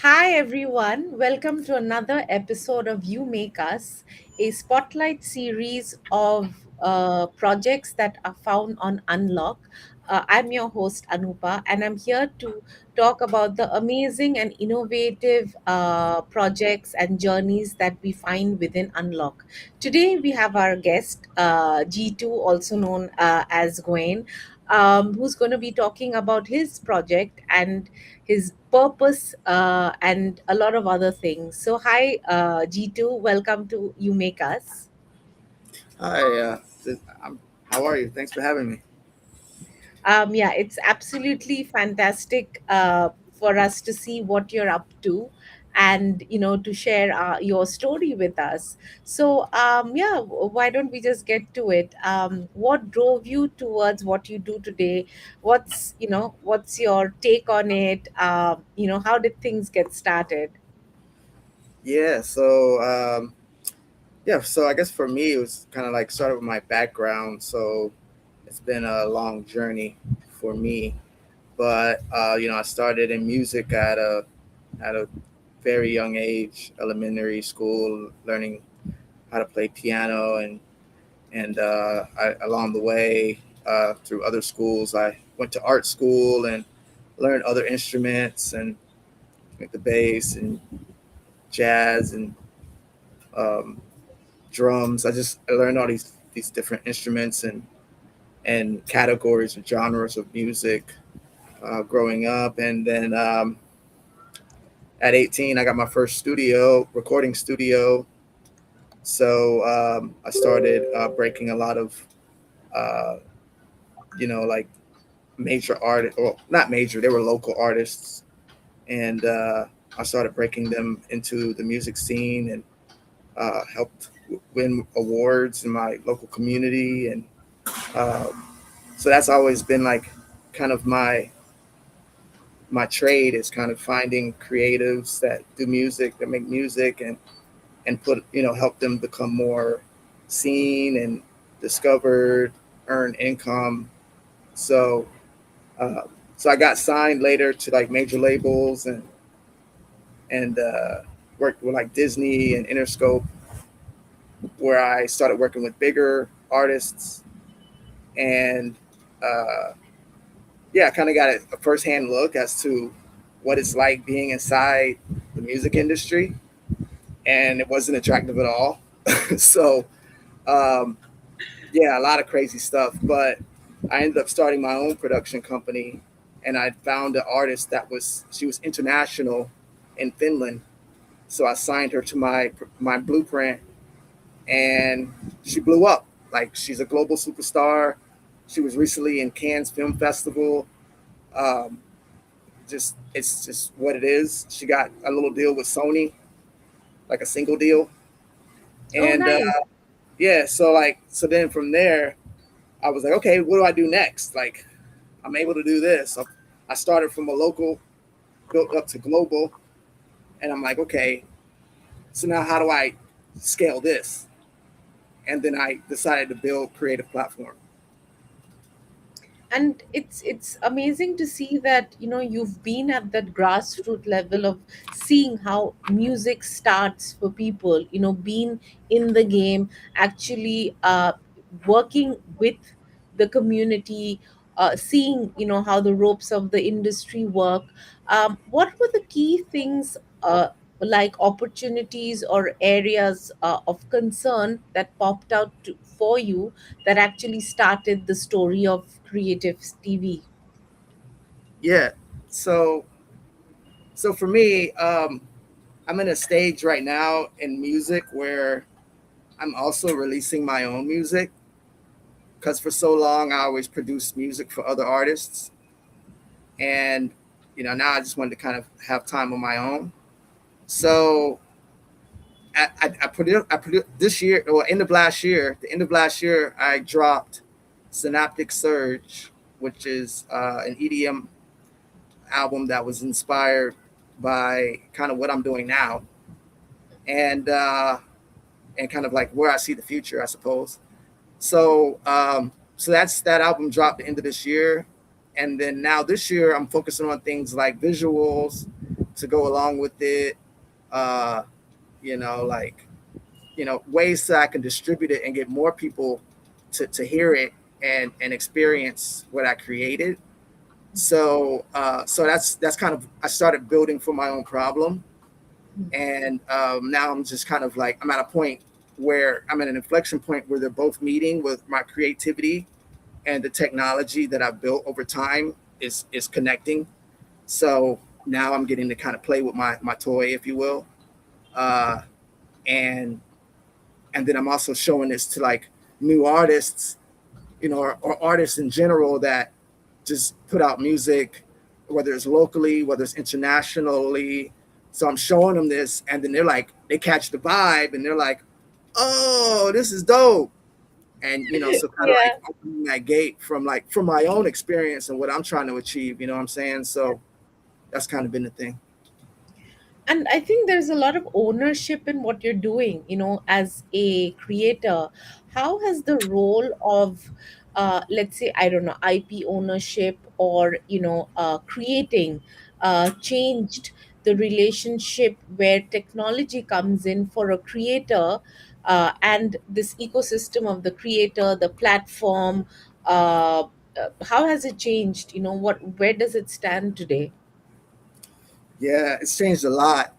Hi, everyone. Welcome to another episode of You Make Us, a spotlight series of projects that are found on Unlock. I'm your host, Anupa, and I'm here to talk about the amazing and innovative projects and journeys that we find within Unlock. Today, we have our guest, G2, also known as Gawain, who's going to be talking about his project and his purpose and a lot of other things. So, hi, G2, welcome to You Make Us. Hi, how are you? Thanks for having me. Yeah, it's absolutely fantastic for us to see what you're up to and to share your story with us. So yeah, why don't we just get to it? What drove you towards what you do today? What's your take on it? How did things get started? Yeah, so I guess for me it was kind of like started with my background. So it's been a long journey for me, but I started in music at a very young age, elementary school, learning how to play piano, and along the way through other schools, I went to art school and learned other instruments and like the bass and jazz and um, drums. I learned all these different instruments and categories and genres of music growing up, and then at 18, I got my first recording studio. So I started breaking a lot of uh, like major artists, well, not major, they were local artists, and I started breaking them into the music scene and helped win awards in my local community, and um, so that's always been like kind of my trade is kind of finding creatives that do music, that make music, and put help them become more seen and discovered, earn income. So uh, so I got signed later to like major labels and worked with like Disney and Interscope, where I started working with bigger artists, and uh, yeah, I kind of got a firsthand look as to what it's like being inside the music industry, and it wasn't attractive at all. So, um, yeah, a lot of crazy stuff. But I ended up starting my own production company, and I found an artist she was international in Finland. So I signed her to my blueprint, and she blew up. Like she's a global superstar. She was recently in Cannes Film Festival. Um, just it's just what it is. She got a little deal with Sony, like a single deal, Oh, and nice. yeah. So then from there, I was like, okay, what do I do next? Like, I'm able to do this. So I started from a local, built up to global, and I'm like, okay, so now how do I scale this? And then I decided to build Creative Platform. And it's amazing to see that you've been at that grassroots level of seeing how music starts for people, being in the game, actually working with the community, seeing how the ropes of the industry work. What were the key things, like opportunities or areas of concern that popped out for you, that actually started the story of Creative TV? Yeah. So so for me, I'm in a stage right now in music where I'm also releasing my own music because for so long I always produced music for other artists, and now I just wanted to kind of have time on my own. So I produced this year, or end of last year, the end of last year, I dropped Synaptic Surge, which is an EDM album that was inspired by kind of what I'm doing now, and and kind of like where I see the future, I suppose. So that album dropped the end of this year, and then now this year I'm focusing on things like visuals, to go along with it. Uh, you know, like ways that I can distribute it and get more people to hear it and experience what I created. So that's kind of, I started building for my own problem, and now I'm just kind of like, I'm at a point where I'm at an inflection point where they're both meeting with my creativity, and the technology that I've built over time is connecting. So now I'm getting to kind of play with my toy, if you will, uh, and then I'm also showing this to like new artists, or artists in general that just put out music, whether it's locally, whether it's internationally. So I'm showing them this, and then they're like, they catch the vibe, and they're like, "Oh, this is dope." And so kind of like Yeah. opening that gate from my own experience and what I'm trying to achieve. You know what I'm saying? So that's kind of been the thing. And I think there's a lot of ownership in what you're doing, as a creator. How has the role of, let's say, I don't know, IP ownership, or creating, changed the relationship where technology comes in for a creator, and this ecosystem of the creator, the platform? How has it changed? Where does it stand today? Yeah, it's changed a lot.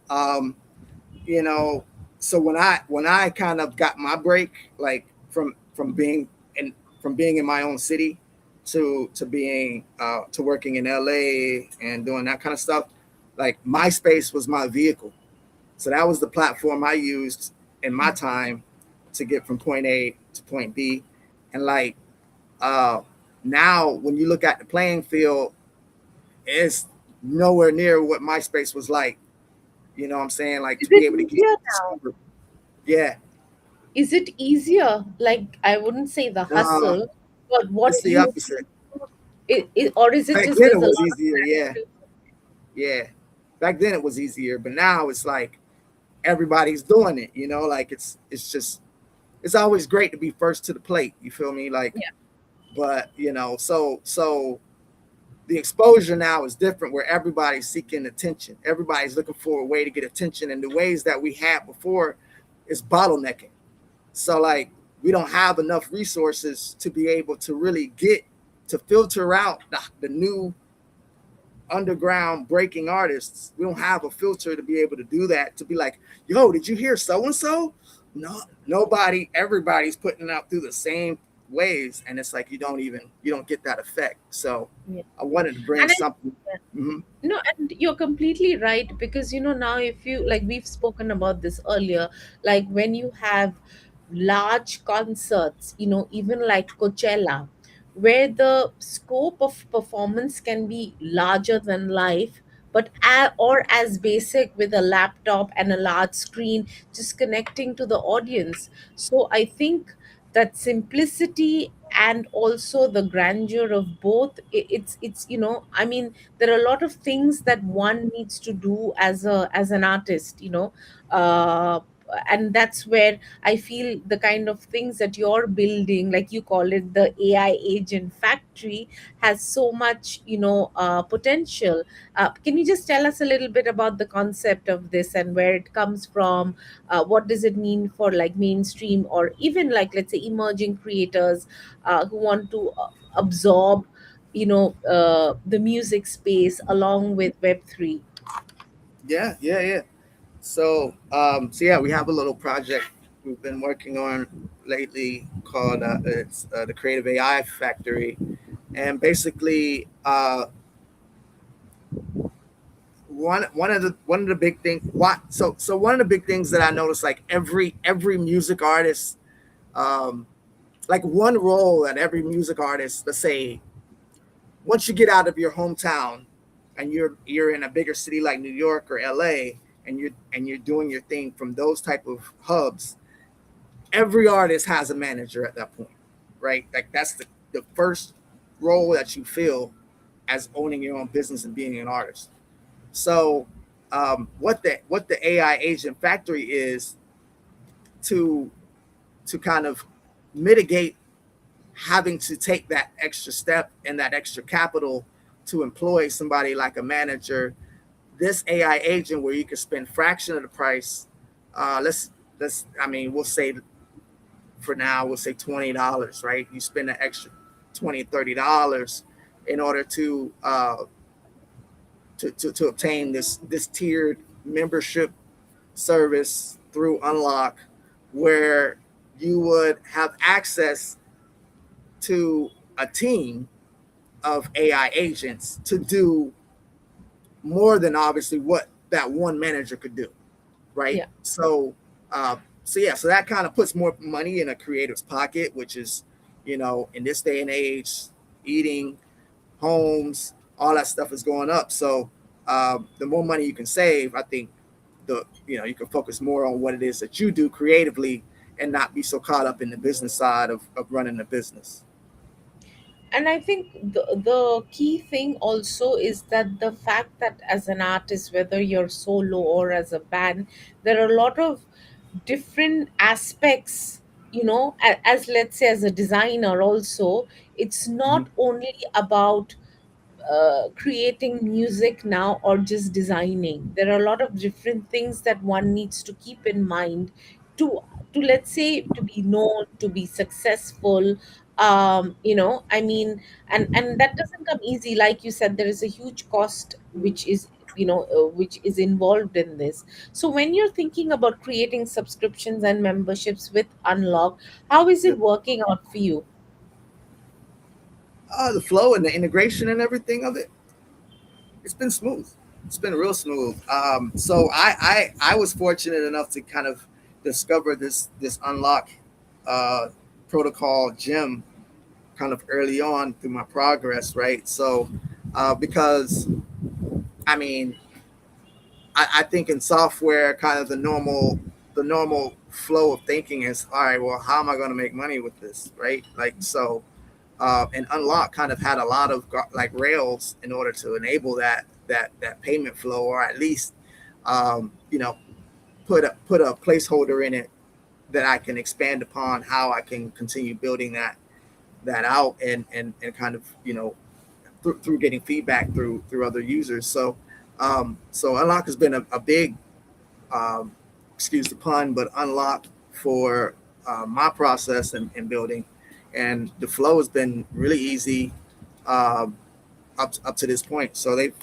You know, so when I kind of got my break, like from being in my own city to being to working in LA and doing that kind of stuff, like MySpace was my vehicle. So that was the platform I used in my time to get from point A to point B. And like uh now when you look at the playing field, it's nowhere near what MySpace was like. You know what I'm saying? Like Is to be it able to get easier now? discovered. Yeah. Is it easier? Like, I wouldn't say the Uh, hustle, but it's what the you opposite. feel, or is it Back just then it there's a was lot of easier. Yeah. competition? Yeah. Back then it was easier, but now it's like everybody's doing it. Like it's just, it's always great to be first to the plate. You feel me? Like, Yeah. but so the exposure now is different, where everybody's seeking attention. Everybody's looking for a way to get attention, and the ways that we had before is bottlenecking. So like we don't have enough resources to be able to really get to filter out the new underground breaking artists. We don't have a filter to be able to do that, to be like, yo, did you hear so and so? No, nobody, everybody's putting it out through the same ways, and it's like you don't get that effect. So Yeah. I wanted to bring And something. Mhm. no, and you're completely right, because now, if you like, we've spoken about this earlier, like when you have large concerts, even like Coachella, where the scope of performance can be larger than life, but or as basic with a laptop and a large screen, just connecting to the audience. So I think that simplicity and also the grandeur of both, it's I mean, there are a lot of things that one needs to do as an artist, uh, and that's where I feel the kind of things that you're building, like you call it the AI agent factory, has so much potential. Can you just tell us a little bit about the concept of this and where it comes from? What does it mean for like mainstream, or even like, let's say, emerging creators who want to absorb the music space along with Web3? Yeah, yeah, yeah. So yeah, we have a little project we've been working on lately called it's the Creative AI Factory, and basically one of the big things, one of the big things that I noticed, like every music artist, um, like one role that every music artist, let's say, once you get out of your hometown and you're in a bigger city like New York or LA, and you're doing your thing from those type of hubs, every artist has a manager at that point, right? Like that's the first role that you feel as owning your own business and being an artist. So what the AI agent factory is, to kind of mitigate having to take that extra step and that extra capital to employ somebody like a manager, this AI agent where you can spend fraction of the price. Let's I mean we'll say for now we'll say $20, right? You spend an extra $20 $30 in order to obtain this tiered membership service through Unlock, where you would have access to a team of AI agents to do more than obviously what that one manager could do, right? Yeah. So that kind of puts more money in a creator's pocket, which is, in this day and age, eating, homes, all that stuff is going up. So the more money you can save, I think you can focus more on what it is that you do creatively and not be so caught up in the business side of running a business. And I think the key thing also is that the fact that as an artist, whether you're solo or as a band, there are a lot of different aspects, as let's say as a designer also, it's Mhm. not only about creating music now or just designing. There are a lot of different things that one needs to keep in mind to let's say to be known, to be successful. I mean, and that doesn't come easy. Like you said, there is a huge cost which is which is involved in this. So when you're thinking about creating subscriptions and memberships with Unlock, how is Yeah. it working out for you? The flow and the integration and everything of it, it's been smooth. It's been real smooth. So I was fortunate enough to kind of discover this Unlock uh, protocol gem kind of early on through my progress, right? So because I mean, I think in software, kind of the normal flow of thinking is, all right, well, how am I going to make money with this, right? Like so, and Unlock kind of had a lot of like rails in order to enable that payment flow, or at least um, you know put a placeholder in it that I can expand upon how I can continue building that out and kind of through getting feedback through other users. So Unlock has been a big um, excuse the pun, but unlock for my process and building. And the flow has been really easy um, up to this point. So the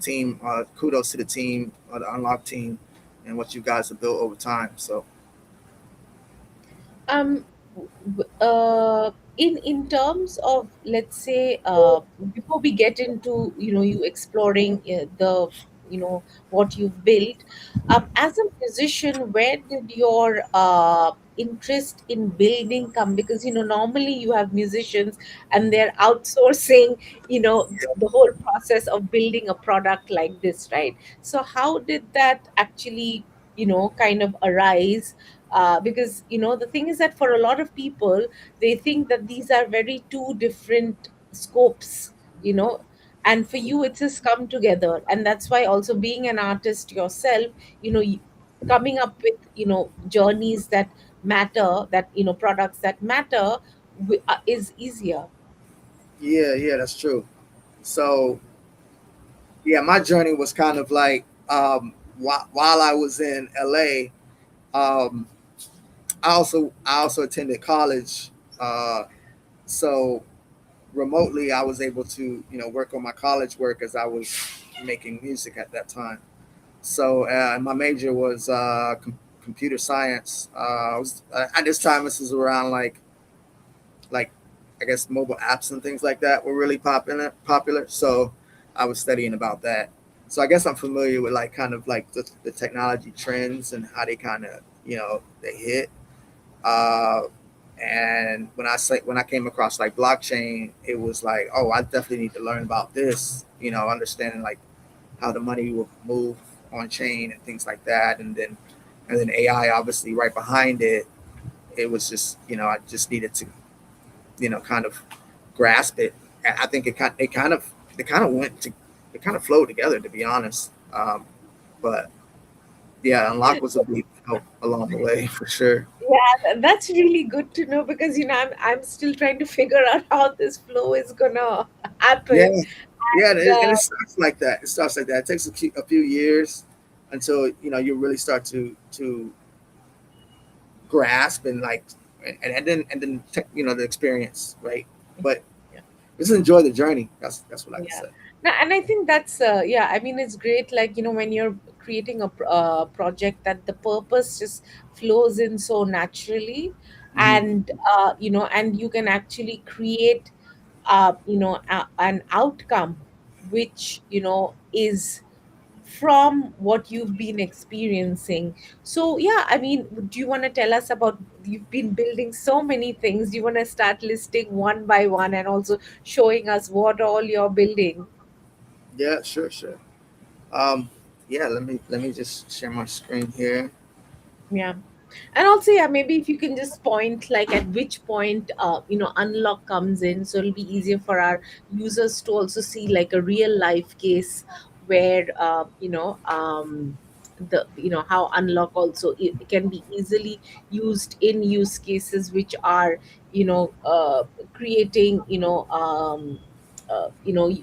team, kudos to the team, the Unlock team, and what you guys have built over time. So um in terms of, let's say, before we get into you exploring the what you've built, as a musician, where did your interest in building come? Because normally you have musicians and they're outsourcing the whole process of building a product like this, right? So how did that actually kind of arise? Because the thing is that for a lot of people, they think that these are very two different scopes, and for you it's just come together. And that's why also, being an artist yourself, coming up with journeys that matter, that products that matter, is easier. yeah, that's true. So yeah, my journey was kind of like while I was in LA. Um, I also attended college, uh, so remotely I was able to work on my college work as I was making music at that time. So my major was computer science. At this time, this was around like I guess mobile apps and things like that were really popular. So I was studying about that. So I guess I'm familiar with like kind of like the technology trends and how they kind of they hit. Uh, and when I came across like blockchain, it was like, oh, I definitely need to learn about this. Understanding like how the money will move on chain and things like that, and then AI obviously right behind it. It was just I just needed to kind of grasp it. And I think it kind of went to it kind of flowed together, to be honest. But yeah, Yeah. unlock was a big help along the way for sure. Yeah, that's really good to know, because I'm still trying to figure out how this flow is gonna Yeah, happen. Yeah, And and it starts like that. It starts like that. It takes a few years until you really start to grasp and like and then the experience, right? But yeah. just enjoy the journey. That's what I can Yeah. say. No, and I think that's yeah. I mean, it's great. Like, when you're creating a project, that the purpose just flows in so naturally, Hmm. and and you can actually create an outcome which is from what you've been experiencing. So yeah, I mean, do you want to tell us about, you've been building so many things, do you want to start listing one by one and also showing us what all you're building? Yeah, sure, sure. Um, yeah, let me just share my screen here. Yeah. And also, yeah, maybe if you can just point, like, at which point unlock comes in, so it'll be easier for our users to also see, like, a real life case where the how unlock also it can be easily used in use cases which are creating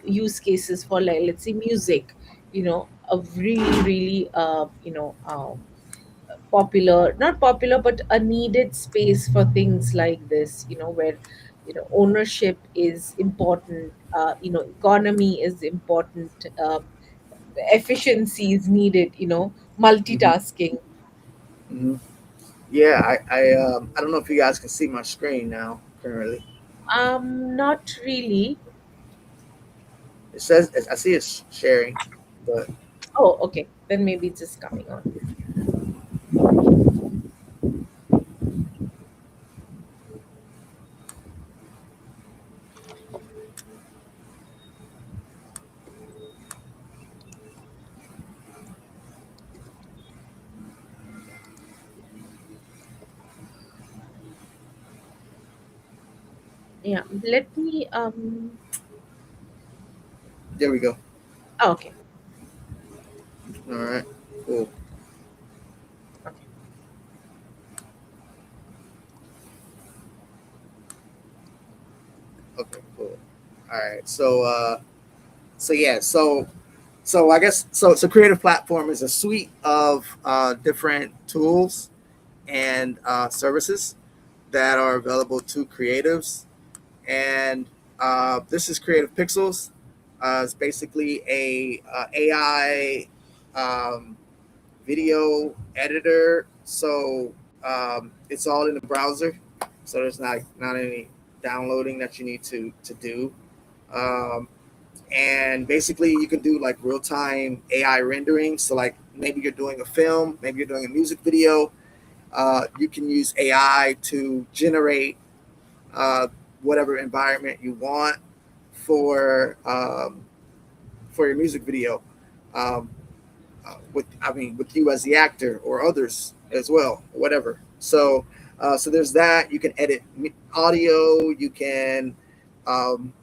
use cases for, like, let's say music, a really really popular, not popular, but a needed space for things like this, where ownership is important, economy is important, efficiency is needed, Hmm. multitasking. Hmm. Yeah, I don't know if you guys can see my screen now currently. Not really. It says I see it's sharing, but Oh, okay, then maybe it's just coming on. Yeah, let me there we go. oh, okay. All right, cool. Okay. Okay, cool. All right, so yeah, so I guess so. Creative Platform is a suite of different tools and services that are available to creatives. And this is Creative Pixels. It's basically a AI video editor. So it's all in the browser. So there's not any downloading that you need to do. Um, and basically you can do like real time AI rendering. So like maybe you're doing a film, maybe you're doing a music video. You can use AI to generate uh, whatever environment you want for um, for your music video. Um, with you as the actor or others as well, whatever. So there's that. You can edit audio. You can um,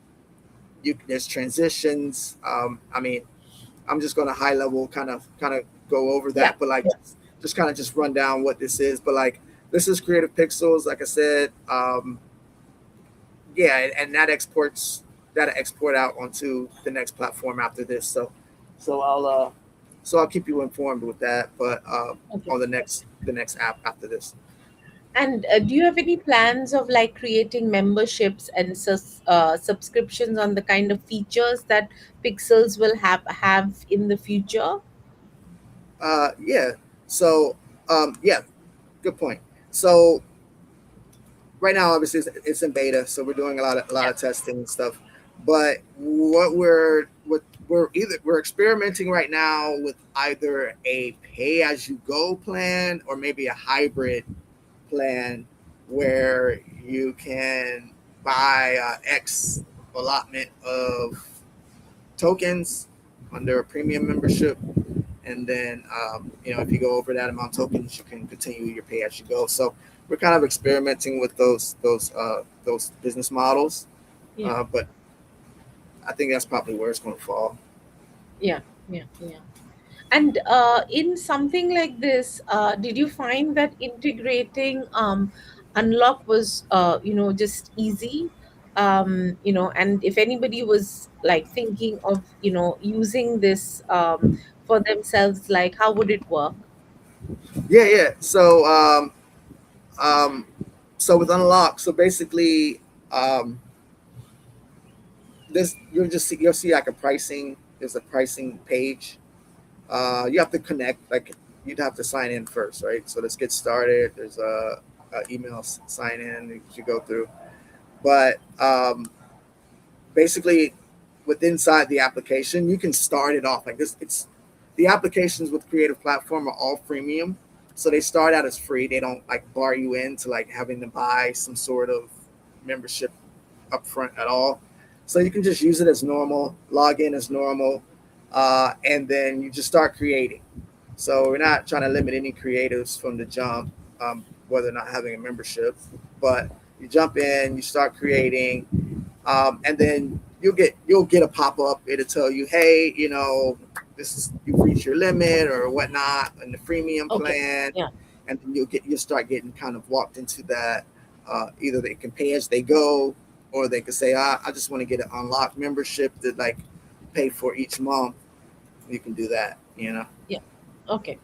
there's transitions. I mean, I'm just going to high level kind of go over Yeah. that, but like just kind of just run down what this is. But like this is Creative Pixels, like I said. Yeah, and that export out onto the next platform after this. So I'll keep you informed with that, but Okay. on the next app after this. And do you have any plans of, like, creating memberships and subscriptions on the kind of features that Pixels will have in the future? Yeah. So yeah, good point. So right now, obviously, it's in beta, so we're doing a lot of testing and stuff. But we're experimenting right now with either a pay as you go plan or maybe a hybrid plan where you can buy X allotment of tokens under a premium membership, and then if you go over that amount of tokens, you can continue your pay as you go. So we're kind of experimenting with those business models, Yeah, but I think that's probably where it's going to fall. yeah, yeah, yeah. And in something like this, did you find that integrating Unlock was, just easy? And if anybody was like thinking of using this for themselves, like how would it work? Yeah, yeah. Um, so with Unlock, so basically, um, this you'll see like a pricing. There's a pricing page. You have to connect. Like you'd have to sign in first, right? So let's get started. There's a email sign in that you go through. But basically, with inside the application, you can start it off like this. It's the applications with Creative Platform are all freemium, so they start out as free. They don't like bar you into like having to buy some sort of membership upfront at all. So you can just use it as normal, log in as normal, and then you just start creating. So we're not trying to limit any creatives from the jump, whether or not having a membership, but you jump in, you start creating, and then you'll get a pop up. It'll tell you, hey, this is you've reached your limit or whatnot in the freemium Okay. plan, Yeah. and then you'll start getting kind of walked into that. Either they can pay as they go, or they could say, I just want to get an unlocked membership that like pay for each month. You can do that, Yeah. Okay. Okay.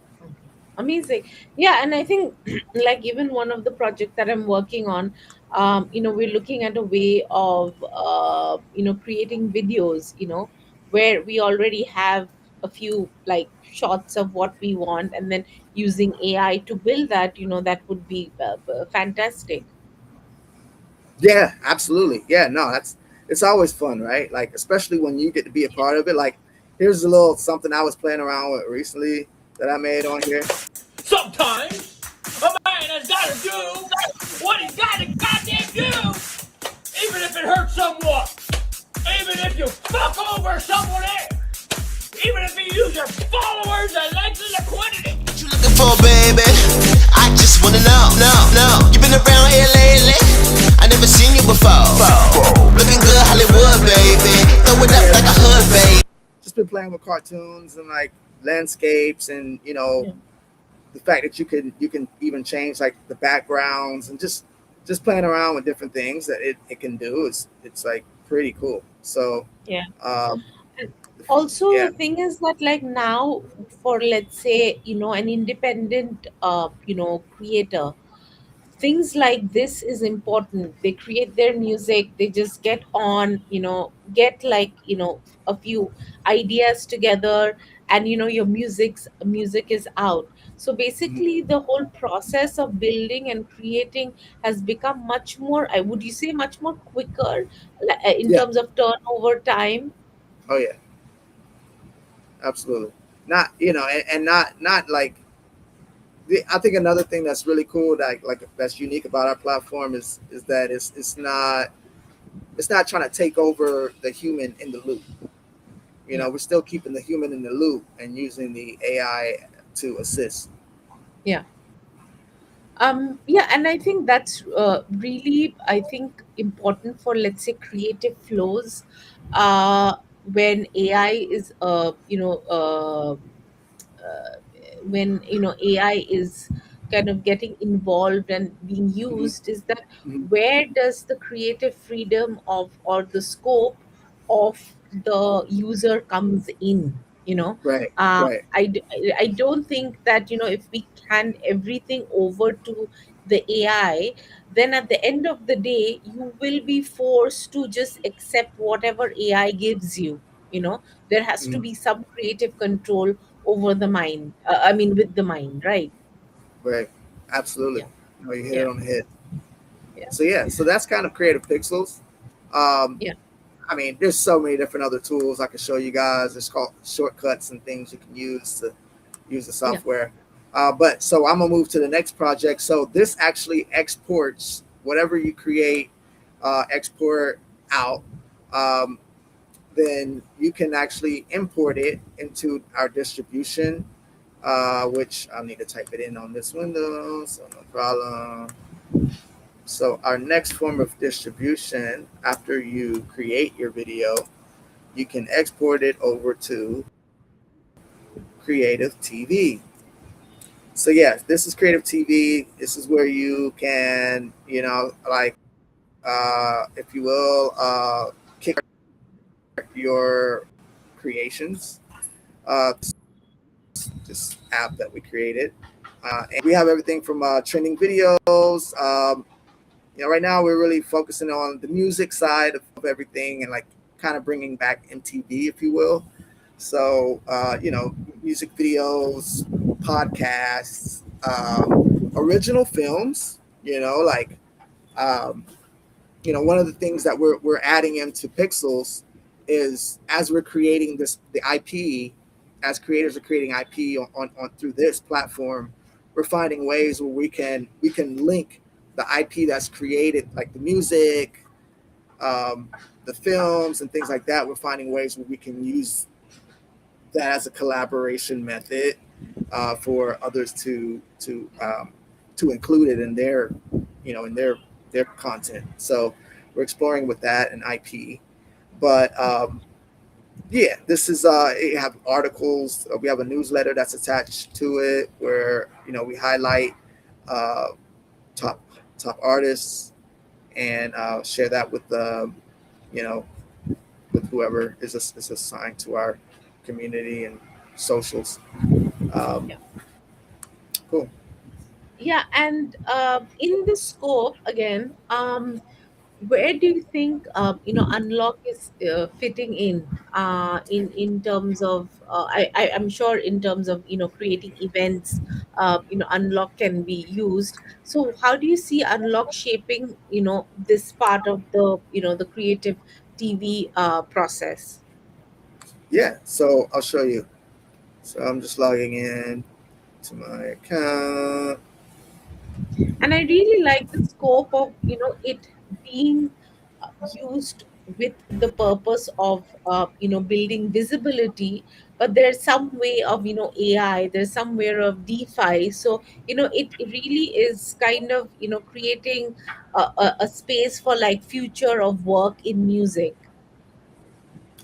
Amazing. Yeah, and I think like even one of the project that I'm working on, we're looking at a way of creating videos, where we already have a few like shots of what we want, and then using AI to build that, that would be fantastic. Yeah, absolutely. Yeah, no, that's it's always fun, right? Like especially when you get to be a part of it. Like here's a little something I was playing around with recently that I made on here. Sometimes a man has got to do what he's got to goddamn do, even if it hurts someone, even if you fuck over someone else, even if you use your followers and legs as liquidity. What you looking for, baby? I just wanna know, no, no. You been around here lately? I never seen you before. Looking good, Hollywood, baby. Throw it up Yeah, like a hood, baby. just been playing with cartoons and like landscapes and Yeah. the fact that you can even change like the backgrounds and just playing around with different things that it can do is it's like pretty cool. So Yeah. um, And also yeah. the thing is that like now, for let's say an independent creator, things like this is important. They create their music, they just get on, get like a few ideas together, and your music is out. So basically Mhm. the whole process of building and creating has become much more, I would you say, much more quicker, in Yeah. terms of turnover time. Oh yeah. Absolutely. Not and not like I think another thing that's really cool that like that's unique about our platform is that it's not trying to take over the human in the loop. Yeah. We're still keeping the human in the loop and using the AI to assist. Yeah. Yeah, and I think that's really, I think, important for, let's say, creative flows, when AI is, when AI is kind of getting involved and being Hmm. used, is that Hmm. where does the creative freedom of, or the scope of the user comes in, Right. Right. I don't think that if we hand everything over to the AI, then at the end of the day you will be forced to just accept whatever AI gives you. There has to Hmm. be some creative control over the mind, I mean, with the mind, right? Right. Absolutely. Yeah. No, you hit it Yeah. on the head. Yeah. So yeah. So that's kind of creative pixels. Um, Yeah. I mean, there's so many different other tools I can show you guys. There's called shortcuts and things you can use to use the Yeah. software. But so I'm gonna move to the next project. So this actually exports whatever you create, export out. Um, then you can actually import it into our distribution, which I'll need to type it in on this window, so no problem. So our next form of distribution, after you create your video, you can export it over to Creative TV. So yes, this is Creative TV. This is where you can, like if you will, kick your creations. This app that we created, and we have everything from trending videos. Right now we're really focusing on the music side of everything, and like kind of bringing back MTV, if you will. So music videos, podcasts, original films. Like um, one of the things that we're adding into Pixels is, as we're creating the IP, as creators are creating IP on through this platform, we're finding ways where we can link the IP that's created, like the music, um, the films and things like that. We're finding ways where we can use that as a collaboration method for others to include it in their their content. So we're exploring with that and IP. But yeah, this is you have articles. We have a newsletter that's attached to it where we highlight uh, top top artists and share that with the you know with whoever is assigned to our community and socials. Um, Yeah. cool. Yeah, and in the scope again, where do you think unlock is fitting in terms of I'm sure in terms of creating events, unlock can be used. So how do you see unlock shaping this part of the creative TV process? Yeah, so I'll show you. So I'm just logging in to my account. And I really like the scope of it being used with the purpose of building visibility, but there's some way of AI, there's somewhere of DeFi. So it really is kind of creating a space for like future of work in music.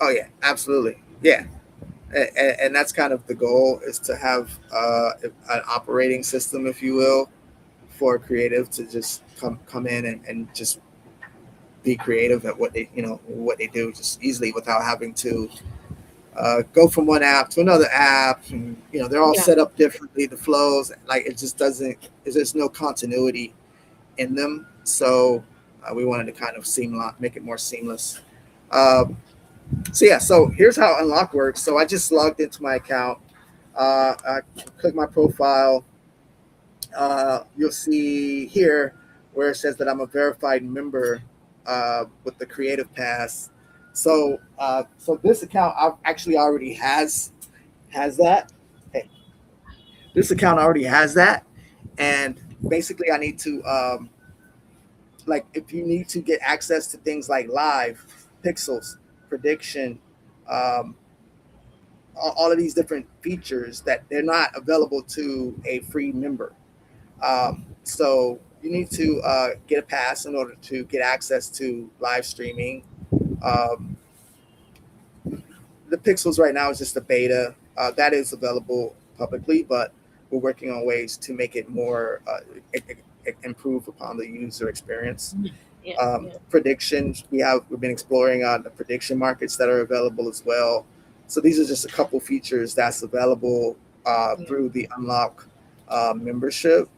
Oh yeah, absolutely. Yeah, and that's kind of the goal, is to have an operating system, if you will, for creative to just come in and just be creative at what they do just easily without having to go from one app to another app. And, they're all Yeah, set up differently. The flows, like, it just doesn't. There's no continuity in them. So we wanted to kind of make it more seamless. Um, so yeah, so here's how Unlock works. So I just logged into my account. I click my profile. You'll see here where it says that I'm a verified member with the Creative Pass. So this account actually already has that. Hey, this account already has that, and basically I need to like, if you need to get access to things like live, pixels, prediction, um, all of these different features that they're not available to a free member. So you need to get a pass in order to get access to live streaming. Um, the Pixels right now is just a beta that is available publicly, but we're working on ways to make it more improve upon the user experience. yeah, yeah, Predictions, we've been exploring the prediction markets that are available as well. So these are just a couple features that's available yeah, through the Unlock membership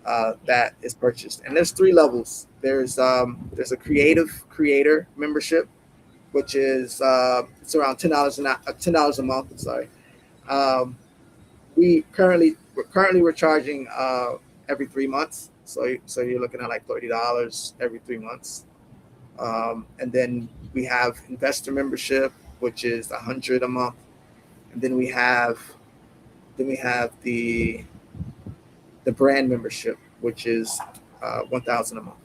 yeah. that is purchased. And there's three levels. There's a creative creator membership, which is it's around $10 a month. I'm sorry. Um, we're charging every 3 months. So you're looking at like $30 every 3 months. And then we have investor membership, which is 100 a month. And then we have the brand membership, which is 1,000 a month.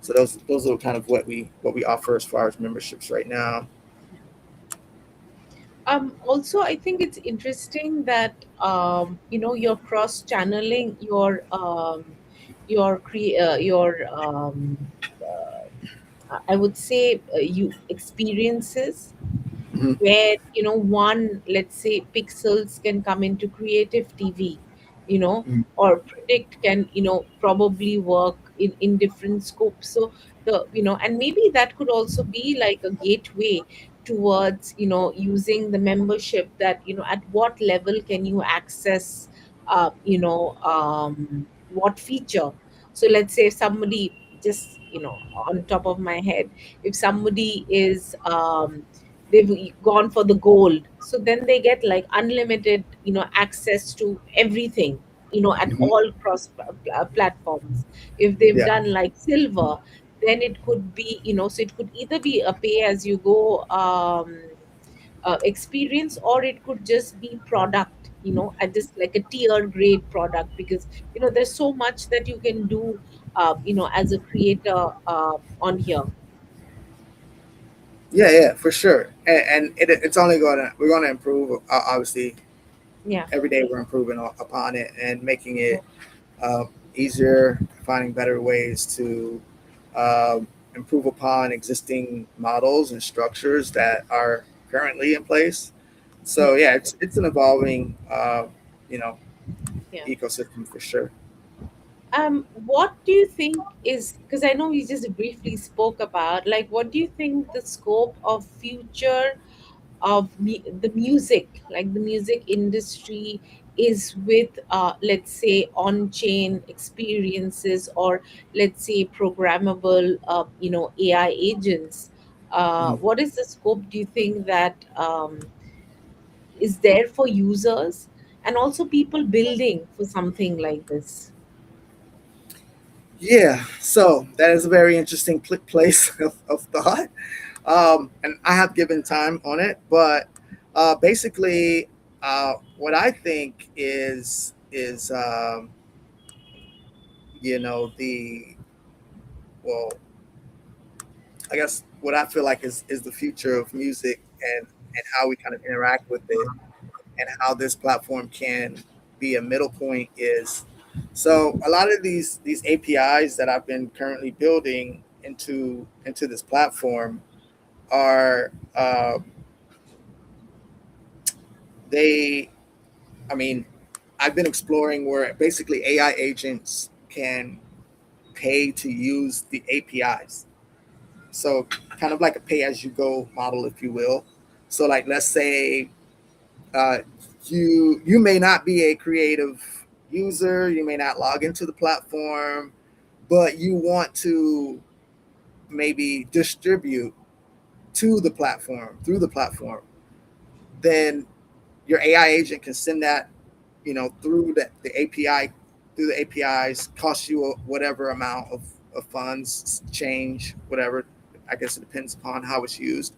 So those are kind of what we offer as far as memberships right now. Also, I think it's interesting that you're cross channeling your I would say you experiences, Mhm. where one, let's say, pixels can come into creative TV, Mhm. or predict can probably work in different scopes. So the and maybe that could also be like a gateway towards using the membership, that at what level can you access what feature. So let's say if somebody, just on top of my head, if somebody is they've gone for the gold, so then they get like unlimited access to everything at Hmm. all cross platforms. If they've Yeah. done like silver, then it could be so it could either be a pay as you go experience, or it could just be product at just like a tier grade product, because there's so much that you can do as a creator on here. Yeah, yeah, for sure. And it's only we're gonna improve. Obviously, Yeah. every day we're improving upon it and making it uh, easier, finding better ways to improve upon existing models and structures that are currently in place. So Yeah. yeah, it's an evolving you know Yeah. ecosystem for sure. What do you think is, because I know we just briefly spoke about, like, what do you think the scope of future of the music, like the music industry, is with, let's say, on-chain experiences, or let's say programmable, AI agents? Mhm. What is the scope, do you think, that is there for users and also people building for something like this? Yeah, so that is a very interesting place of thought. And I have given time on it, but basically, what I think is the well, I guess what I feel like is the future of music and how we kind of interact with it and how this platform can be a middle point is so a lot of these APIs that I've been currently building into this platform are they I mean I've been exploring where basically AI agents can pay to use the APIs. So kind of like a pay as you go model, if you will. So like let's say uh, you may not be a creative user, you may not log into the platform, but you want to maybe distribute to the platform through the platform. Then your AI agent can send that through the API through the APIs, cost you whatever amount of funds, change, whatever. I guess it depends upon how it's used.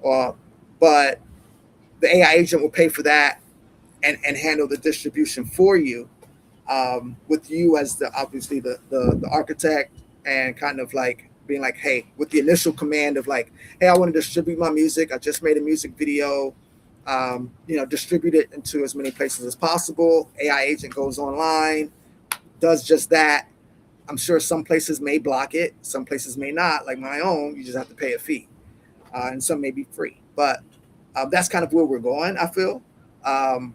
Uh, but the AI agent will pay for that and handle the distribution for you, with you as the obviously the architect, and kind of like being like, hey, with the initial command of like, hey, I want to distribute my music. I just made a music video. Distribute it into as many places as possible. AI agent goes online, does just that. I'm sure some places may block it, some places may not. Like my own, you just have to pay a fee, and some may be free. But that's kind of where we're going. I feel. Um,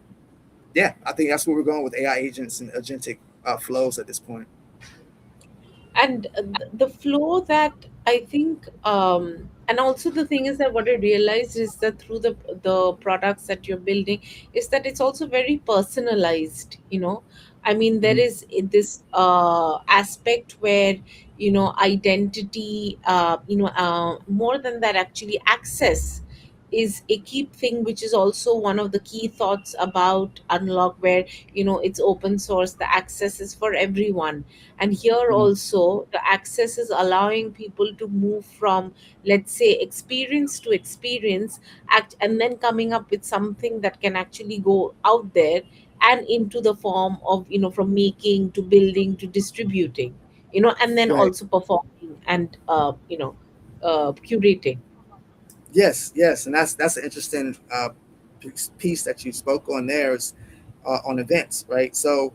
yeah, I think that's where we're going with AI agents and agentic flows at this point. And the flow that I think, and also the thing is that what I realized is that through the products that you're building, is that it's also very personalized. I mean, there Mhm. is this aspect where identity, more than that, actually access is a key thing, which is also one of the key thoughts about Unlock, where it's open source, the access is for everyone. And here Mhm. also, the access is allowing people to move from, let's say, experience to experience, and then coming up with something that can actually go out there and into the form of, from making to building to distributing, and then Right. also performing and, curating. Yes, yes, and that's an interesting piece that you spoke on there is on events, right? So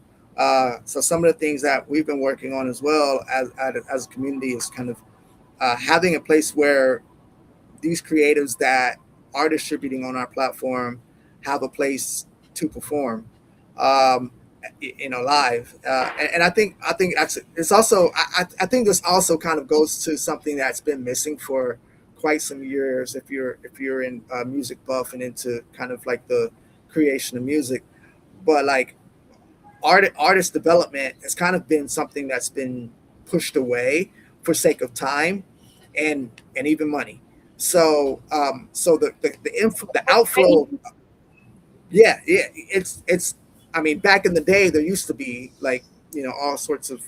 some of the things that we've been working on as well as a community is kind of having a place where these creatives that are distributing on our platform have a place to perform. Um, live. And I think that's it's also I think this also kind of goes to something that's been missing for quite some years. If you're in music buff and into kind of like the creation of music, but like artist development has kind of been something that's been pushed away for sake of time and even money. So the That's very outflow. Yeah, it's. I mean, back in the day, there used to be like all sorts of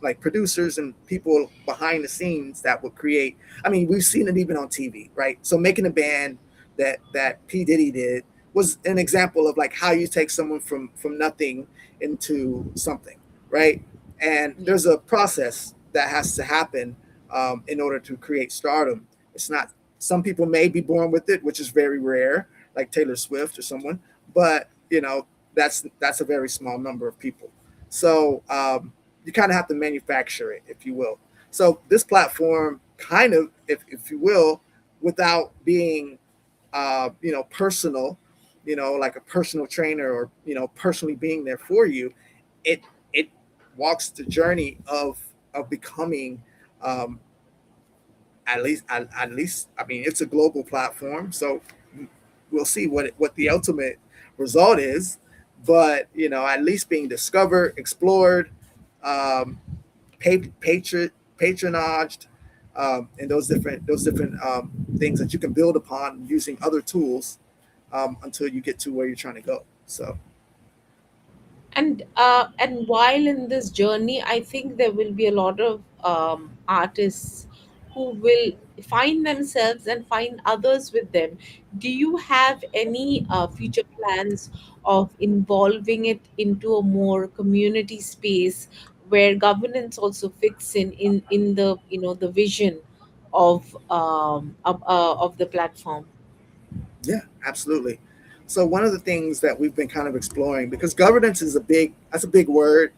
like producers and people behind the scenes that would create. I mean, we've seen it even on TV, right? So making a band that P Diddy did was an example of like how you take someone from nothing into something, right? And there's a process that has to happen in order to create stardom. It's not. Some people may be born with it, which is very rare, like Taylor Swift or someone, but that's a very small number of people. So you kind of have to manufacture it, if you will. So this platform, kind of, if you will, without being personal, like a personal trainer or personally being there for you, it walks the journey of becoming um, at least I mean it's a global platform, so we'll see what the ultimate result is. But at least being discovered, explored, um, patronaged, and those different things that you can build upon using other tools until you get to where you're trying to go. So and while in this journey, I think there will be a lot of artists who will find themselves and find others with them. Do you have any future plans of involving it into a more community space where governance also fits in the the vision of the platform? yeah, absolutely. So one of the things that we've been kind of exploring, because governance is a big word,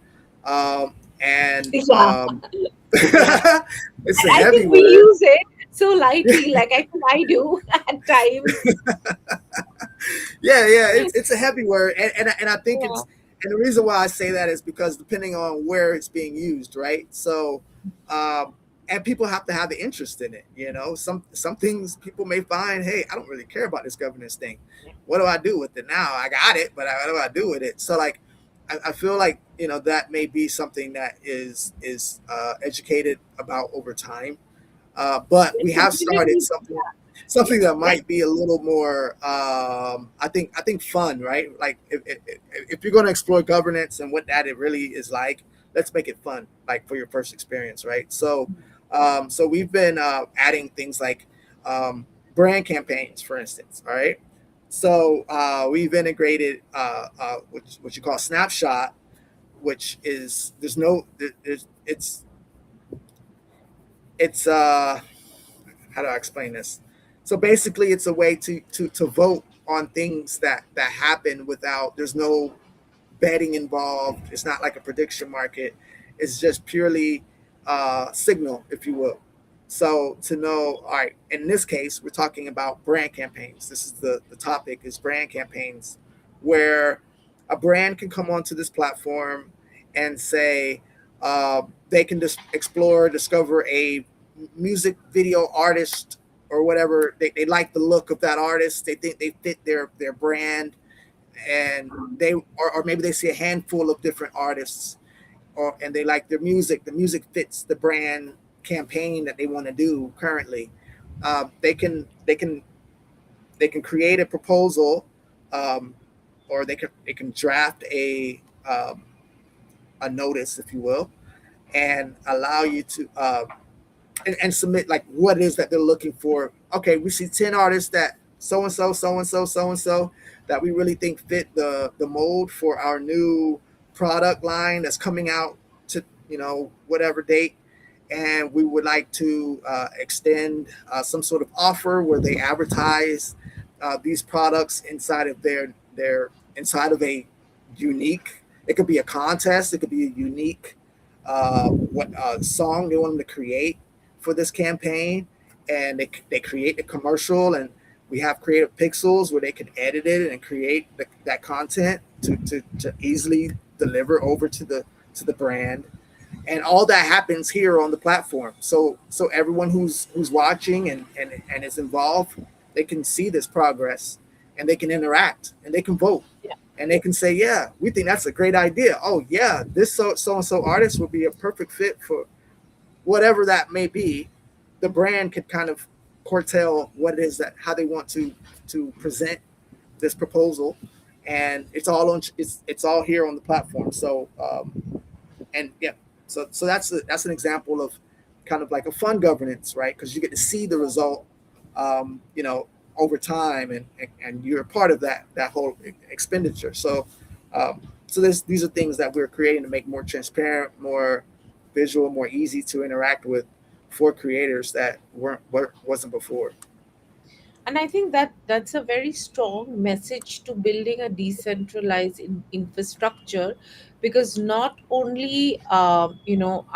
and Yeah, yeah. it's And a I heavy think we word. use it so lightly, like I think I do at times. Yeah, it's a heavy word, and I think Yeah. it's and the reason why I say that is because depending on where it's being used, right? So, um, and people have to have the interest in it. Some things people may find, hey, I don't really care about this governance thing. What do I do with it now? I got it, but what do I do with it? So, like, I feel like that may be something that is educated about over time. But And we have started community, something yeah, that like might be a little more I think fun, right? Like if you're going to explore governance and what that it really is like, let's make it fun, like for your first experience, right? So we've been adding things like brand campaigns, for instance. All right. So we've integrated what you call snapshot, which is there's it's how do I explain this? So basically, it's a way to vote on things that happen without there's no betting involved. It's not like a prediction market. It's just purely signal, if you will. So to know, all right, in this case, we're talking about brand campaigns. This is the topic is brand campaigns, where a brand can come onto this platform and say they can just explore, discover a music video artist or whatever. They like the look of that artist. They think they fit their brand, and or maybe they see a handful of different artists, and they like their music. The music fits the brand campaign that they want to do currently. They can create a proposal, um, or they can draft a notice, if you will, and allow you to and submit like what it is that they're looking for. Okay, we see 10 artists that so and so, so and so, so and so that we really think fit the mold for our new product line that's coming out to whatever date, and we would like to extend some sort of offer where they advertise these products inside of their inside of a unique. It could be a contest. It could be a unique what song they want them to create for this campaign, and they create a commercial, and we have creative pixels where they can edit it and create that content to easily deliver over to the brand, and all that happens here on the platform. So everyone who's watching and is involved, they can see this progress, and they can interact, and they can vote, Yeah. and they can say, yeah, we think that's a great idea. Oh yeah, this so and so artist would be a perfect fit for whatever that may be. The brand could kind of foretell what it is that how they want to present this proposal, and it's all here on the platform. So and yeah, so that's an example of kind of like a fun governance, right? Because you get to see the result, you know, over time, and you're a part of that whole expenditure. So these are things that we're creating to make more transparent, more visual, more easy to interact with for creators that wasn't before. And I think that that's a very strong message to building a decentralized infrastructure, because not only are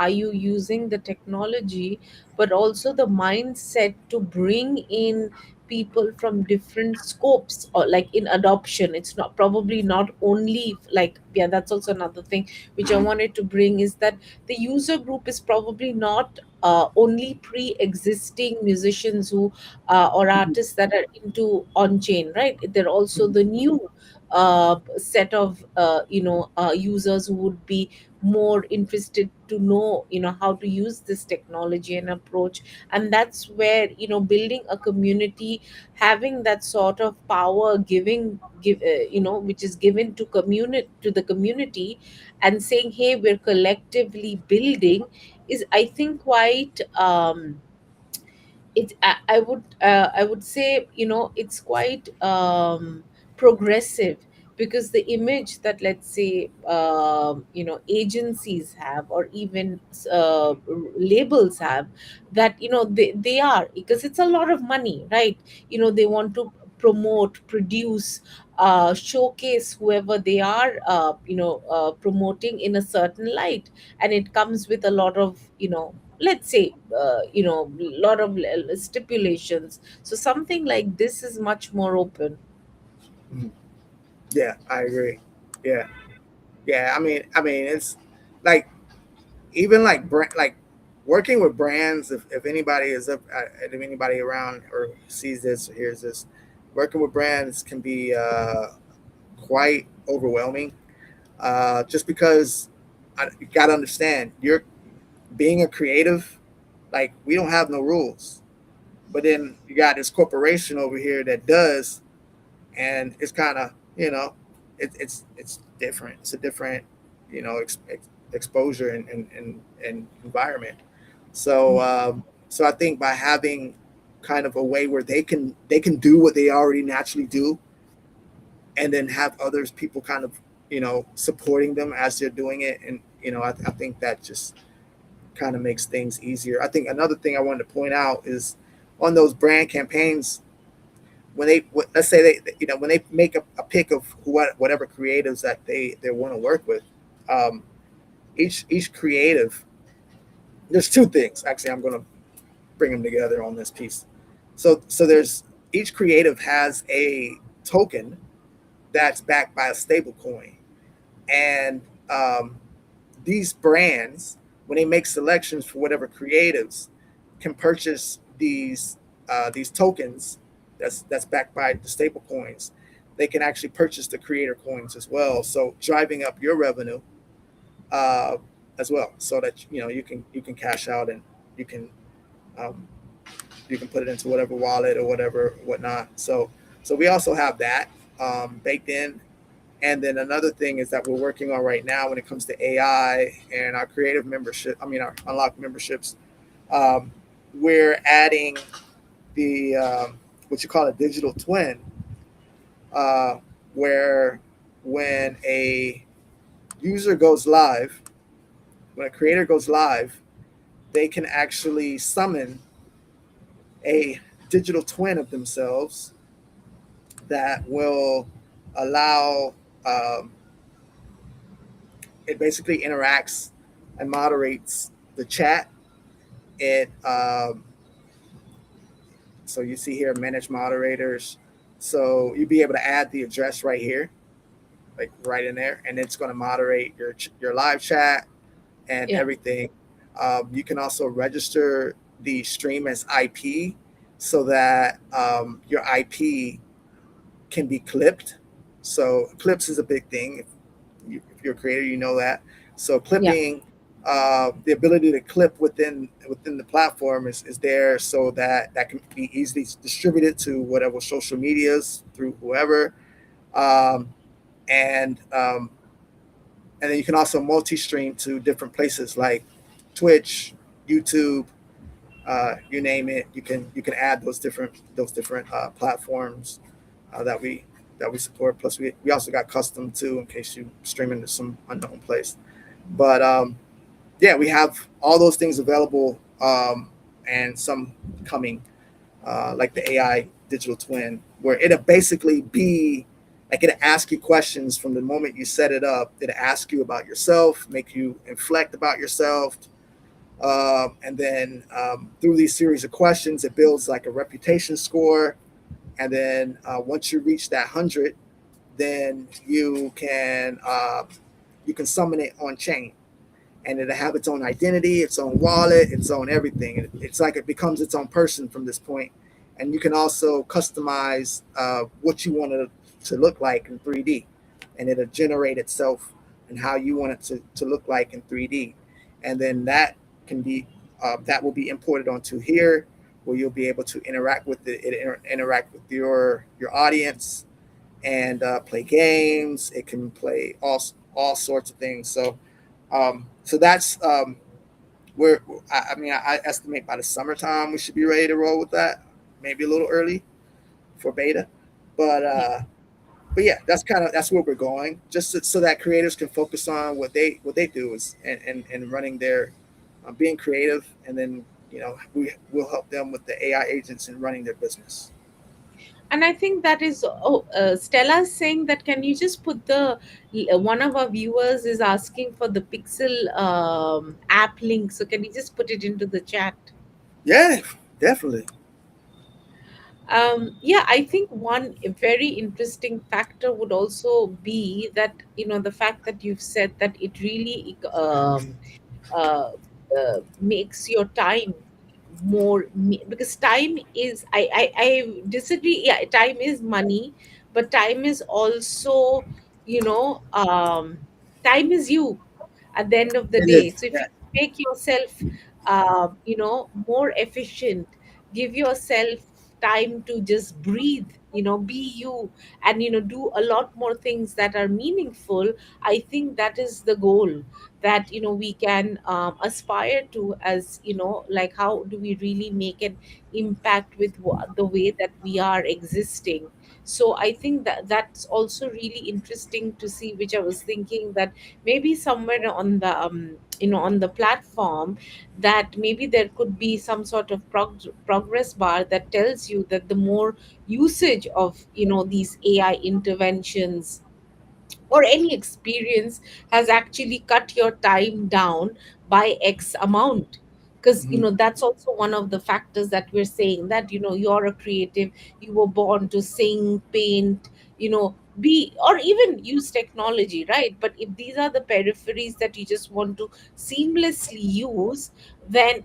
you using the technology, but also the mindset to bring in people from different scopes, or like in adoption. It's not probably not only like, yeah, that's also another thing which I wanted to bring, is that the user group is probably not only pre-existing musicians who or artists that are into on chain, right? They're also the new set of users who would be more interested to know how to use this technology and approach. And that's where building a community, having that sort of power, which is given to the community, and saying, hey, we're collectively building, is, I think, quite I would say, it's quite progressive, because the image that, let's say, agencies have, or even labels have, that they are, because it's a lot of money, right? They want to promote, produce, showcase whoever they are promoting in a certain light. And it comes with a lot of, let's say, lot of stipulations. So something like this is much more open. Mhm. Yeah, I agree. Yeah, yeah. I mean, it's like even like like working with brands. If anybody is up, if anybody around or sees this or hears this, working with brands can be quite overwhelming. Just because you got to understand, you're being a creative. Like, we don't have no rules, but then you got this corporation over here that does, and it's kind of, it's different. It's a different, exposure and environment. So I think by having kind of a way where they can do what they already naturally do, and then have others people kind of, supporting them as they're doing it, and I think that just kind of makes things easier. I think another thing I wanted to point out is on those brand campaigns, when they, let's say they, when they make a pick of whatever creatives that they want to work with, um, each creative, there's two things actually. I'm going to bring them together on this piece. So there's, each creative has a token that's backed by a stable coin, and these brands, when they make selections for whatever creatives, can purchase these tokens that's backed by the stable coins. They can actually purchase the creator coins as well, so driving up your revenue uh, as well, so that you can cash out, and you can um, you can put it into whatever wallet or whatever whatnot. So we also have that baked in. And then another thing is that we're working on right now when it comes to AI and our creative membership, I mean, our unlocked memberships, um, we're adding the what you call a digital twin, uh, where when a user goes live, when a creator goes live, they can actually summon a digital twin of themselves that will allow, um, it basically interacts and moderates the chat. It So you see here, manage moderators. So you'll be able to add the address right here, like right in there, and it's going to moderate your live chat and Yeah. everything. You can also register the stream as IP so that your IP can be clipped. So clips is a big thing. If you're a creator, you know that. So Yeah. clipping, the ability to clip within the platform is there, so that that can be easily distributed to whatever social medias through whoever, um, and um, and then you can also multi-stream to different places like Twitch, YouTube, you name it. You can add those different platforms that we support. Plus, we also got custom too, in case you streaming to some unknown place. But yeah, we have all those things available, and some coming, like the AI digital twin, where it'll basically be like it'll ask you questions from the moment you set it up. It'll ask you about yourself, make you inflect about yourself, and then through these series of questions, it builds like a reputation score. And then once you reach that 100, then you can summon it on chain, and it'll have its own identity, its own wallet, its own everything. It's like it becomes its own person from this point. And you can also customize what you want it to look like in 3D, and it'll generate itself and how you want it to look like in 3D. And then that will be imported onto here, where you'll be able to interact with interact with your audience, and play games. It can play all sorts of things. So that's where I estimate by the summertime we should be ready to roll with that. Maybe a little early for beta, but Yeah. uh, but yeah, that's where we're going. Just so that creators can focus on what they do is and running their being creative, and then we will help them with the AI agents and running their business. And I think that is, Stella's saying that can you just put one of our viewers is asking for the Pixel app link. So can you just put it into the chat? Yeah, definitely. Yeah, I think one very interesting factor would also be that, the fact that you've said that it really uh, makes your time because time is, I disagree. Yeah, time is money, but time is also, time is you at the end of the It day. is. So if Yeah. you make yourself more efficient, give yourself time to just breathe, be you, and do a lot more things that are meaningful. I think that is the goal that we can aspire to, as like how do we really make an impact with the way that we are existing. So I think that that's also really interesting to see, which I was thinking that maybe somewhere on the on the platform, that maybe there could be some sort of progress bar that tells you that the more usage of these AI interventions or any experience has actually cut your time down by X amount. Because Mhm. that's also one of the factors that we're saying, that you're a creative, you were born to sing, paint, be, or even use technology, right? But if these are the peripheries that you just want to seamlessly use, then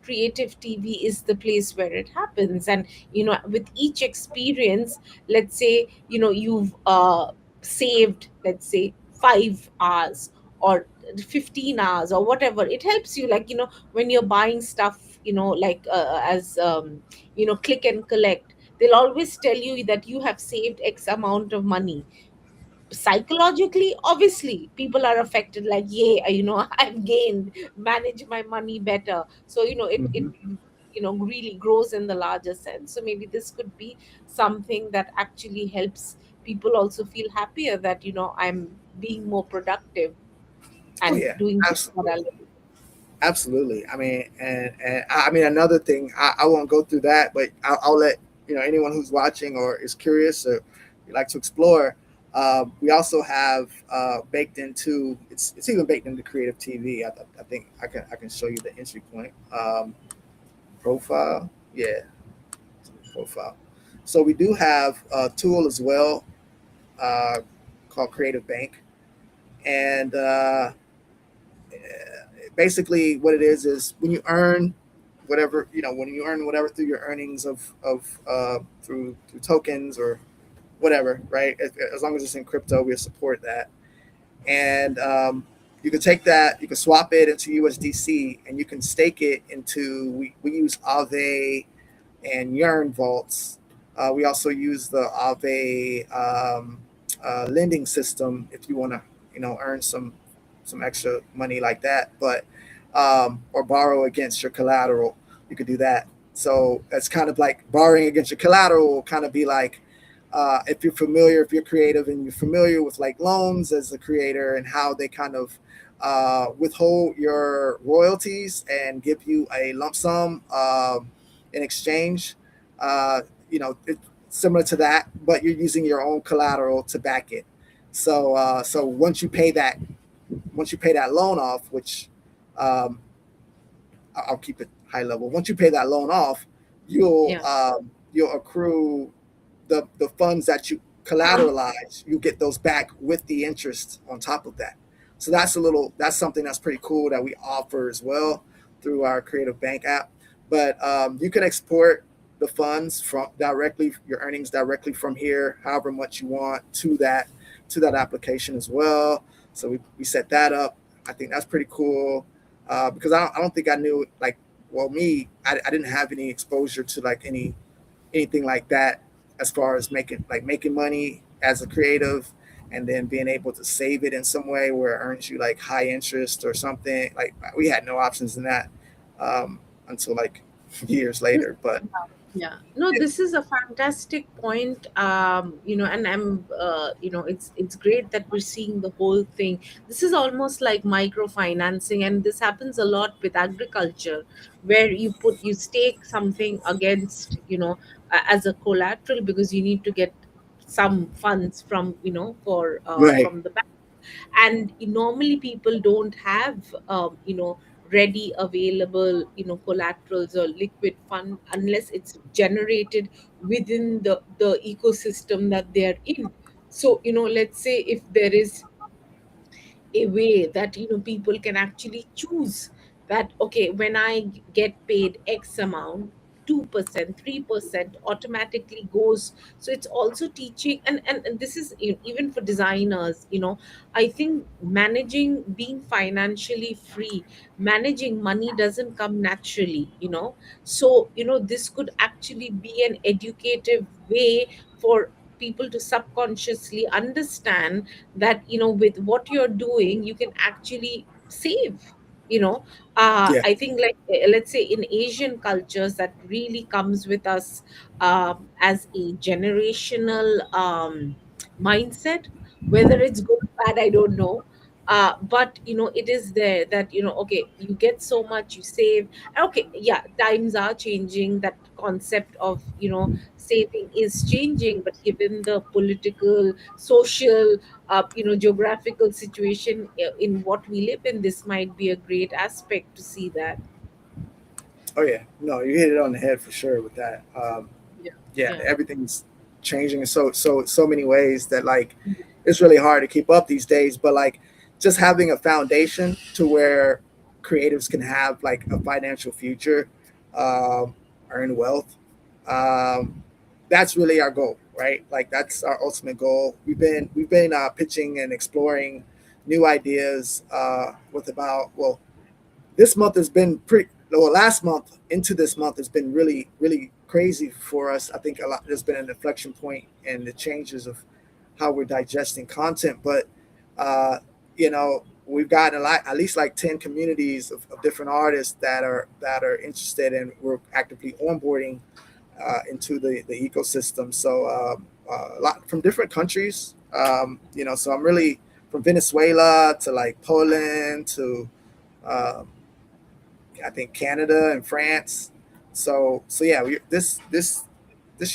creative TV is the place where it happens. And with each experience, let's say you've saved, let's say, 5 hours or 15 hours or whatever, it helps you, like when you're buying stuff, like as click and collect, they'll always tell you that you have saved X amount of money. Psychologically, obviously, people are affected, like, yay, I've gained, manage my money better. So it Mhm. really grows in the larger sense. So maybe this could be something that actually helps people also feel happier, that I'm being more productive Oh and yeah, doing things that I absolutely. love. Absolutely. I mean, and I mean, another thing, I won't go through that, but I'll let anyone who's watching or is curious or you like to explore. We also have baked into it's even baked into Creative TV. I think I can show you the entry point profile. Yeah, profile. So we do have a tool as well. Uh, called Creative Bank, and basically what it is when you earn whatever, when you earn whatever through your earnings of through tokens or whatever, right? As long as it's in crypto, we support that. And you can take that, you can swap it into USDC, and you can stake it into. We use Aave and Yearn vaults. We also use the Aave lending system if you want to, earn some extra money like that. But or borrow against your collateral, you could do that. So that's kind of like borrowing against your collateral. Will kind of be like if you're familiar, if you're creative and you're familiar with like loans as a creator and how they kind of withhold your royalties and give you a lump sum in exchange. It's similar to that, but you're using your own collateral to back it. So once you pay that loan off, which um, I'll keep it high level. Once you pay that loan off, Yeah. you'll accrue the funds that you collateralize. You get those back with the interest on top of that. So that's something that's pretty cool that we offer as well through our Creative Bank app. But you can export the funds from directly your earnings directly from here, however much you want to that application as well. So we set that up. I think that's pretty cool because I don't think I knew like well me I didn't have any exposure to like anything like that as far as making money as a creative and then being able to save it in some way where it earns you like high interest or something. Like we had no options in that until like years This, later. But yeah, no, it, this is a fantastic point. And I'm, it's great that we're seeing the whole thing. This is almost like microfinancing, and this happens a lot with agriculture, where you stake something against, as a collateral because you need to get some funds from, for right. from the bank. And normally people don't have ready available collaterals or liquid fund unless it's generated within the ecosystem that they're in. So let's say if there is a way that people can actually choose that, okay, when I get paid X amount, 2%, 3% automatically goes. So it's also teaching, and this is even for designers. I think managing, being financially free, managing money doesn't come naturally. So this could actually be an educative way for people to subconsciously understand that with what you're doing you can actually save. Yeah. I think, like, let's say in Asian cultures, that really comes with us as a generational mindset. Whether it's good or bad, I don't know. But it is there that okay, you get so much, you save. Okay, yeah, times are changing, that concept of saving is changing, but given the political, social, geographical situation in what we live in, this might be a great aspect to see that. Oh yeah. No, you hit it on the head for sure with that. Yeah. Yeah, Yeah. everything's changing in so many ways that like it's really hard to keep up these days. But like just having a foundation to where creatives can have like a financial future, um, earn wealth. Um, that's really our goal, right? Like that's our ultimate goal. We've been pitching and exploring new ideas with about well this month has been pretty well last month into this month has been really crazy for us. I think a lot there's been an inflection point in the changes of how we're digesting content. But we've gotten a lot, at least like 10 communities of different artists that are interested, and we're actively onboarding into the ecosystem. So a lot from different countries. So I'm really from Venezuela to like Poland to um, I think Canada and France. So yeah, this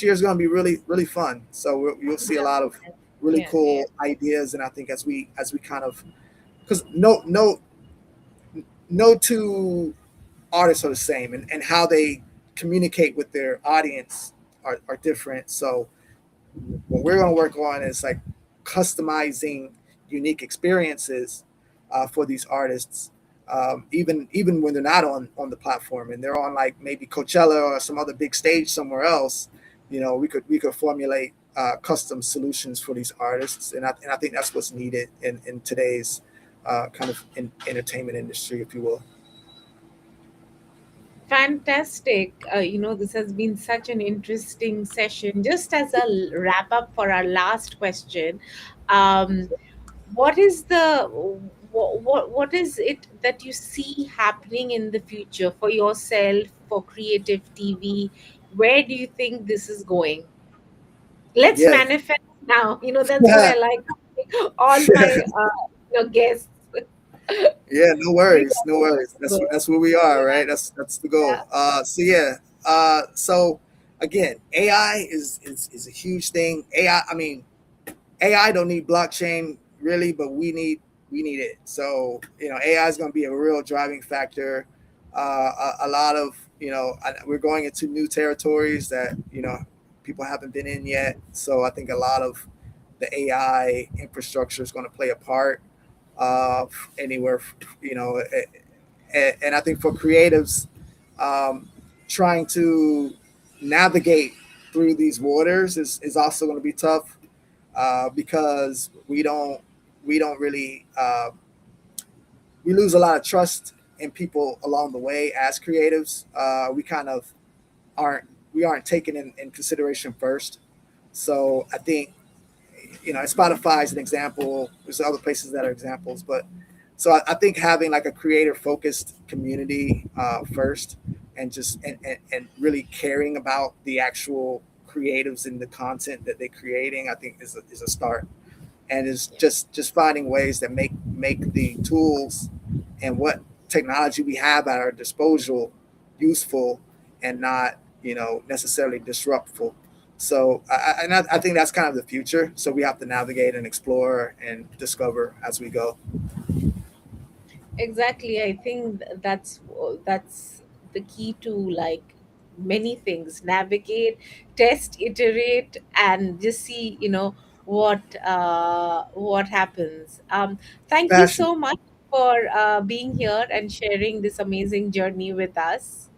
year is going to be really fun. So you'll see a lot of really Yeah. Yeah. cool ideas, and I think as we kind of because no two artists are the same, and how they communicate with their audience are different. So what we're going to work on is like customizing unique experiences for these artists, even when they're not on the platform and they're on like maybe Coachella or some other big stage somewhere else. We could formulate custom solutions for these artists, and I think that's what's needed in today's kind of entertainment industry, if you will. Fantastic. This has been such an interesting session. Just as a wrap up for our last question, um, what is the what is it that you see happening in the future for yourself, for creative TV? Where do you think this is going? Let's Yeah. manifest now. That's what I like. All my guests. Yeah, no Make worries, it no worries. possible. That's where we are, Yeah, right? That's the goal. yeah, So yeah. So again, AI is a huge thing. I mean, AI don't need blockchain really, but we need it. So AI is going to be a real driving factor. A lot of we're going into new territories that people haven't been in yet. So I think a lot of the AI infrastructure is going to play a part anywhere, you know, and I think for creatives, um, trying to navigate through these waters is also going to be tough because we don't really we lose a lot of trust in people along the way as creatives. We kind of aren't we aren't taken in consideration first. So I think Spotify is an example. There's other places that are examples, but so I think having like a creator focused community first, and just and really caring about the actual creatives and the content that they're creating, I think is a start. And is yeah. just finding ways that make the tools and what technology we have at our disposal useful, and not necessarily disruptful. So I think that's kind of the future. So we have to navigate and explore and discover as we go. Exactly. I think that's the key to like many things. Navigate, test, iterate, and just see, what happens. Thank you Passion. so much for being here and sharing this amazing journey with us.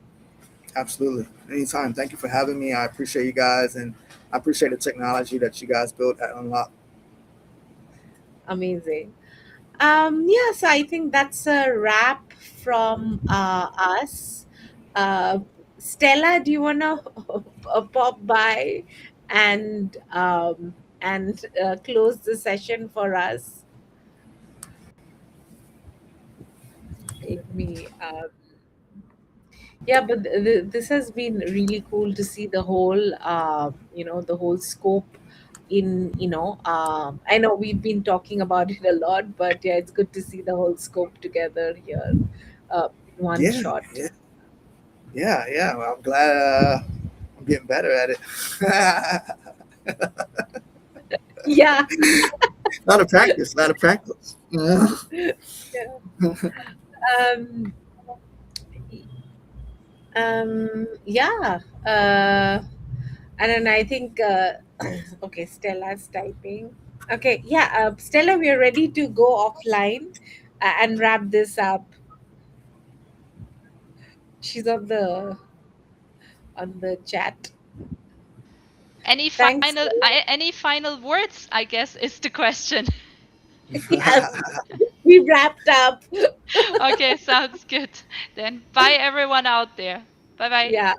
Absolutely. Anytime. Thank you for having me. I appreciate you guys, and I appreciate the technology that you guys built at Unlock. Amazing. Yes, I think that's a wrap from us. Uh, Stella, do you want to pop by and close the session for us? Let me. Yeah, but this has been really cool to see the whole, the whole scope. I know we've been talking about it a lot, but yeah, it's good to see the whole scope together here, in one Yeah, shot. yeah, yeah. Well, I'm glad I'm getting better at it. Yeah. A lot of practice, a lot of practice. Yeah. Yeah. Um, yeah. And then I think, okay, Stella's typing. Okay, yeah, Stella, we are ready to go offline and wrap this up. She's on the chat. Thanks. Any final words, I guess, is the question. Yeah, we wrapped up. Okay, sounds good. Then bye everyone out there. Bye bye. Yeah.